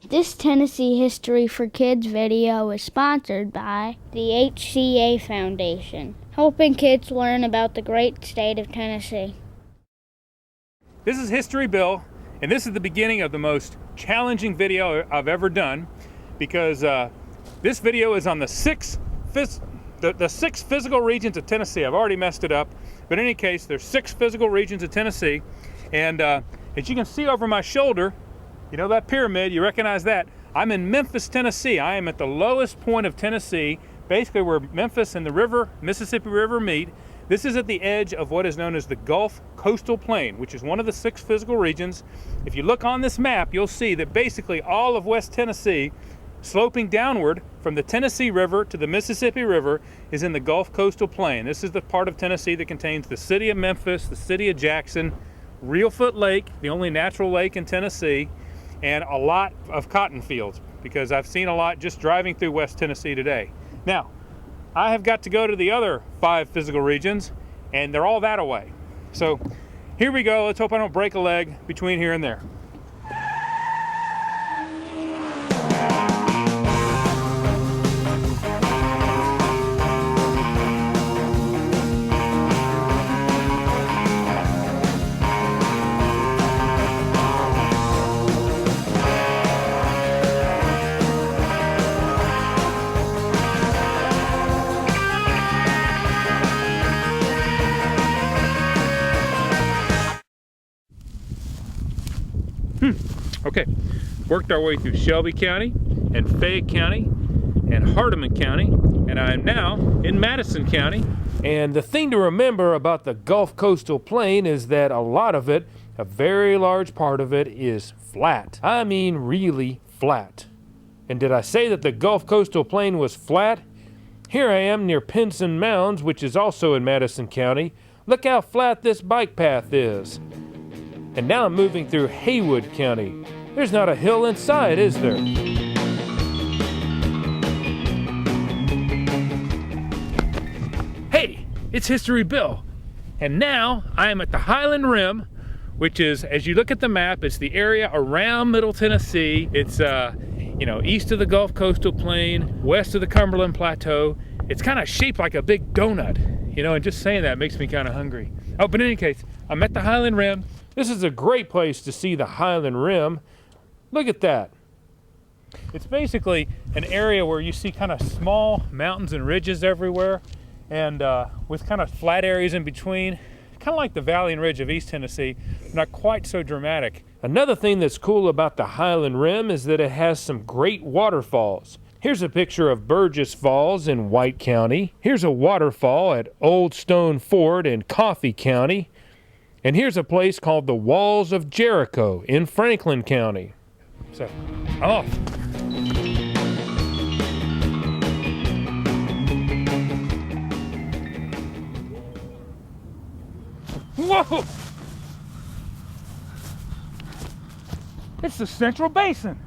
This Tennessee History for Kids video is sponsored by the HCA Foundation, helping kids learn about the great state of Tennessee. This is History Bill, and this is the beginning of the most challenging video I've ever done, because this video is on the six physical regions of Tennessee. I've already messed it up, but in any case, there's 6 physical regions of Tennessee, and as you can see over my shoulder, you know that pyramid, you recognize that? I'm in Memphis, Tennessee. I am at the lowest point of Tennessee, basically where Memphis and the Mississippi River meet. This is at the edge of what is known as the Gulf Coastal Plain, which is one of the 6 physical regions. If you look on this map, you'll see that basically all of West Tennessee, sloping downward from the Tennessee River to the Mississippi River, is in the Gulf Coastal Plain. This is the part of Tennessee that contains the city of Memphis, the city of Jackson, Reelfoot Lake, the only natural lake in Tennessee, and a lot of cotton fields, because I've seen a lot just driving through West Tennessee today. Now, I have got to go to the other 5 physical regions, and they're all that away. So here we go. Let's hope I don't break a leg between here and there. Okay, worked our way through Shelby County and Fayette County and Hardeman County, and I am now in Madison County. And the thing to remember about the Gulf Coastal Plain is that a lot of it, a very large part of it, is flat. I mean really flat. And did I say that the Gulf Coastal Plain was flat? Here I am near Pinson Mounds, which is also in Madison County. Look how flat this bike path is. And now I'm moving through Haywood County. There's not a hill in sight, is there? Hey, it's History Bill. And now I am at the Highland Rim, which is, as you look at the map, it's the area around Middle Tennessee. It's east of the Gulf Coastal Plain, west of the Cumberland Plateau. It's kind of shaped like a big donut, and just saying that makes me kind of hungry. Oh, but in any case, I'm at the Highland Rim. This is a great place to see the Highland Rim. Look at that. It's basically an area where you see kind of small mountains and ridges everywhere, and with kind of flat areas in between, kind of like the Valley and Ridge of East Tennessee, not quite so dramatic. Another thing that's cool about the Highland Rim is that it has some great waterfalls. Here's a picture of Burgess Falls in White County. Here's a waterfall at Old Stone Ford in Coffee County. And here's a place called the Walls of Jericho in Franklin County. So, I'm off. Whoa! It's the Central Basin.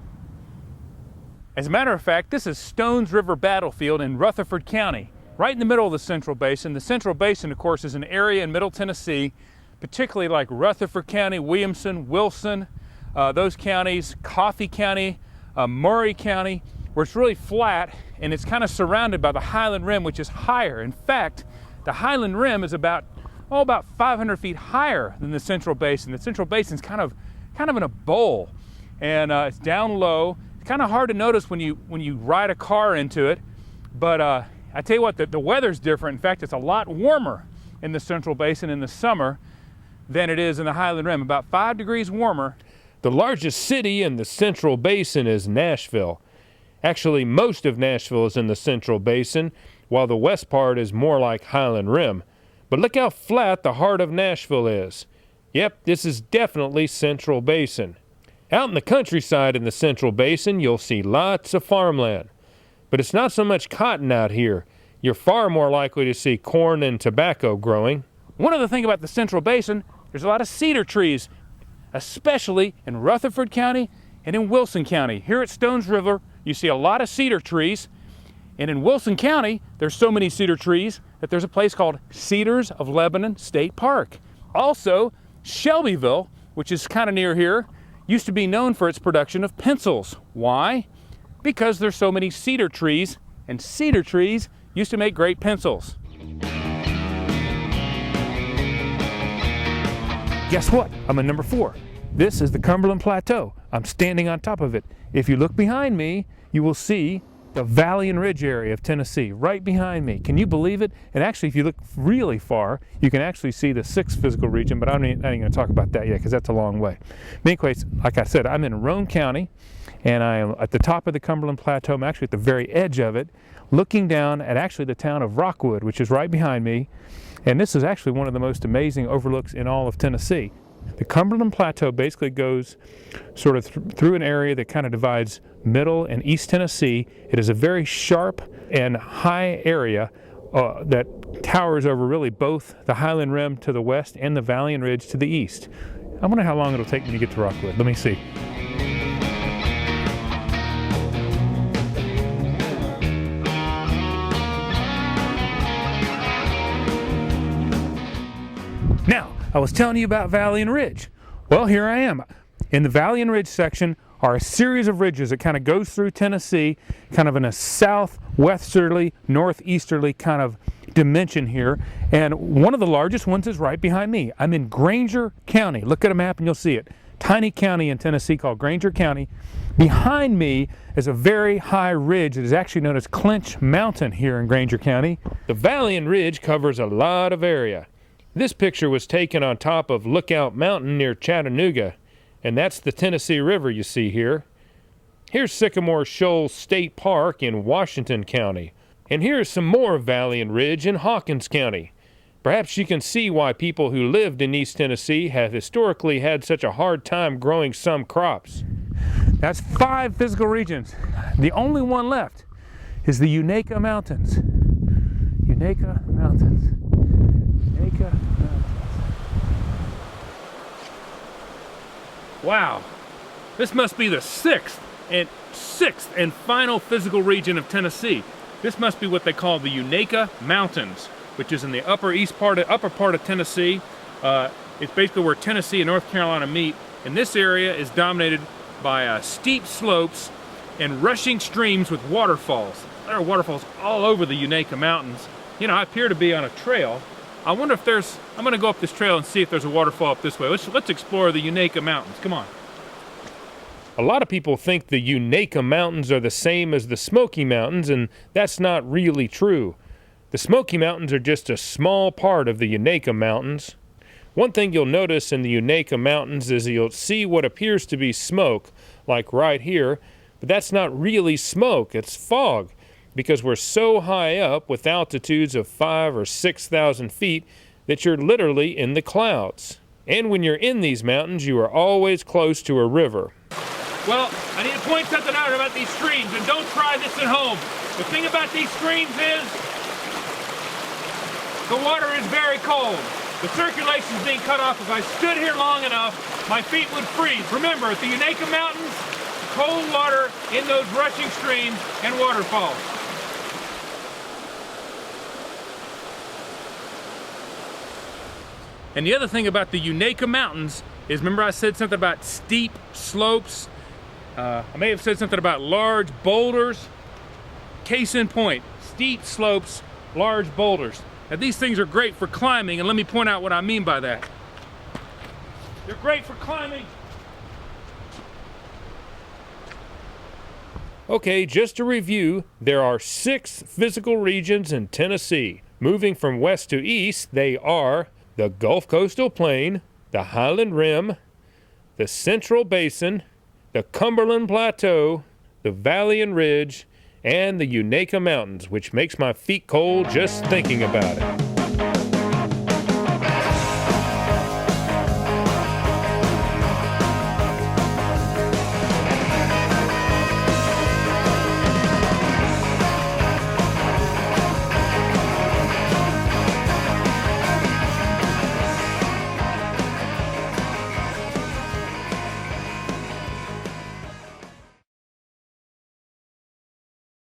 As a matter of fact, this is Stones River Battlefield in Rutherford County, right in the middle of the Central Basin. The Central Basin, of course, is an area in Middle Tennessee, particularly like Rutherford County, Williamson, Wilson, those counties, Coffee County, Murray County, where it's really flat and it's kind of surrounded by the Highland Rim, which is higher. In fact, the Highland Rim is about 500 feet higher than the Central Basin. The Central Basin is kind of in a bowl, and it's down low. It's kind of hard to notice when you ride a car into it, but I tell you what, the weather's different. In fact, it's a lot warmer in the Central Basin in the summer than it is in the Highland Rim, about 5 degrees warmer. The largest city in the Central Basin is Nashville. Actually, most of Nashville is in the Central Basin, while the west part is more like Highland Rim. But look how flat the heart of Nashville is. Yep, this is definitely Central Basin. Out in the countryside in the Central Basin, you'll see lots of farmland. But it's not so much cotton out here. You're far more likely to see corn and tobacco growing. One other thing about the Central Basin, there's a lot of cedar trees, especially in Rutherford County and in Wilson County. Here at Stones River, you see a lot of cedar trees. And in Wilson County, there's so many cedar trees that there's a place called Cedars of Lebanon State Park. Also, Shelbyville, which is kind of near here, used to be known for its production of pencils. Why? Because there's so many cedar trees, and cedar trees used to make great pencils. Guess what? I'm at number 4. This is the Cumberland Plateau. I'm standing on top of it. If you look behind me, you will see the Valley and Ridge area of Tennessee right behind me. Can you believe it? And actually, if you look really far, you can actually see the 6th physical region, but I'm not even going to talk about that yet because that's a long way. Anyways, like I said, I'm in Roane County, and I am at the top of the Cumberland Plateau. I'm actually at the very edge of it, looking down at actually the town of Rockwood, which is right behind me. And this is actually one of the most amazing overlooks in all of Tennessee. The Cumberland Plateau basically goes sort of through an area that kind of divides Middle and East Tennessee. It is a very sharp and high area that towers over really both the Highland Rim to the west and the Valley and Ridge to the east. I wonder how long it'll take me to get to Rockwood. Let me see. Now, I was telling you about Valley and Ridge. Well, here I am. In the Valley and Ridge section are a series of ridges that kind of goes through Tennessee, kind of in a southwesterly, northeasterly kind of dimension here. And one of the largest ones is right behind me. I'm in Granger County. Look at a map and you'll see it. Tiny county in Tennessee called Granger County. Behind me is a very high ridge that is actually known as Clinch Mountain here in Granger County. The Valley and Ridge covers a lot of area. This picture was taken on top of Lookout Mountain near Chattanooga, and that's the Tennessee River you see here. Here's Sycamore Shoals State Park in Washington County, and here's some more Valley and Ridge in Hawkins County. Perhaps you can see why people who lived in East Tennessee have historically had such a hard time growing some crops. That's 5 physical regions. The only one left is the Unaka Mountains. Unaka Mountains. Unaka Mountains. Wow, this must be the 6th and final physical region of Tennessee. This must be what they call the Unaka Mountains, which is in the upper part of Tennessee. It's basically where Tennessee and North Carolina meet, and this area is dominated by steep slopes and rushing streams with waterfalls. There are waterfalls all over the Unaka Mountains. You know, I appear to be on a trail. I wonder if I'm gonna go up this trail and see if there's a waterfall up this way. Let's explore the Unaka Mountains, come on. A lot of people think the Unaka Mountains are the same as the Smoky Mountains, and that's not really true. The Smoky Mountains are just a small part of the Unaka Mountains. One thing you'll notice in the Unaka Mountains is you'll see what appears to be smoke, like right here, but that's not really smoke, it's fog. Because we're so high up with altitudes of 5,000 or 6,000 feet that you're literally in the clouds. And when you're in these mountains, you are always close to a river. Well, I need to point something out about these streams, and don't try this at home. The thing about these streams is the water is very cold. The circulation is being cut off. If I stood here long enough, my feet would freeze. Remember, at the Unaka Mountains, cold water in those rushing streams and waterfalls. And the other thing about the Unaka Mountains is, remember I said something about steep slopes? I may have said something about large boulders. Case in point, steep slopes, large boulders. Now these things are great for climbing, and let me point out what I mean by that. They're great for climbing. Okay, just to review, there are 6 physical regions in Tennessee. Moving from west to east, they are the Gulf Coastal Plain, the Highland Rim, the Central Basin, the Cumberland Plateau, the Valley and Ridge, and the Unaka Mountains, which makes my feet cold just thinking about it.